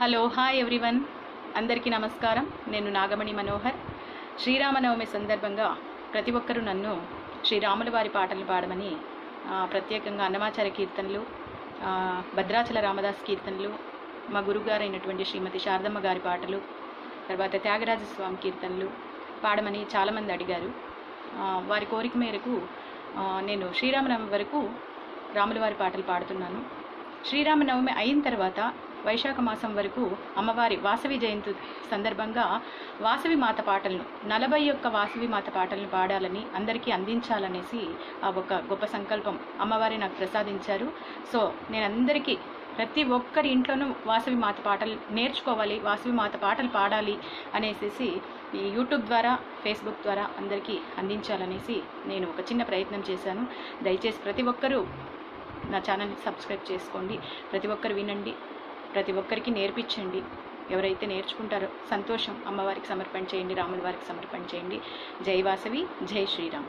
Hello hi everyone, అందరికీ నమస్కారం. నేను నాగమణి మనోహర్. శ్రీరామనవమి సందర్భంగా ప్రతి ఒక్కరూ నన్ను శ్రీరాముల వారి పాటలు పాడమని ప్రత్యేకంగా అన్నమాచార్య కీర్తనలు, భద్రాచల రామదాస్ కీర్తనలు, మా గురుగారైనటువంటి శ్రీమతి శారదమ్మ గారి పాటలు, తర్వాత త్యాగరాజ స్వామి కీర్తనలు పాడమని చాలామంది అడిగారు. వారి కోరిక మేరకు నేను శ్రీరామనవమి వరకు రాముల వారి పాటలు పాడుతున్నాను. శ్రీరామనవమి అయిన తర్వాత వైశాఖ మాసం వరకు అమ్మవారి వాసవి జయంతి సందర్భంగా వాసవి మాత పాటలను 41 వాసవి మాత పాటలను పాడాలని, అందరికీ అందించాలనేసి ఒక గొప్ప సంకల్పం అమ్మవారి నాకు ప్రసాదించారు. సో నేను అందరికీ, ప్రతి ఒక్కరి ఇంట్లోనూ వాసవి మాత పాటలు నేర్చుకోవాలి, వాసవి మాత పాటలు పాడాలి అనేసి ఈ యూట్యూబ్ ద్వారా, ఫేస్బుక్ ద్వారా అందరికీ అందించాలనేసి నేను ఒక చిన్న ప్రయత్నం చేశాను. దయచేసి ప్రతి ఒక్కరూ నా ఛానల్ని సబ్స్క్రైబ్ చేసుకోండి, ప్రతి ఒక్కరు వినండి, ప్రతి ఒక్కరికి నేర్పించండి. ఎవరైతే నేర్చుకుంటారో సంతోషం. అమ్మవారికి సమర్పణ చేయండి, రాముల వారికి సమర్పణ చేయండి. జై వాసవి, జై శ్రీరామ్.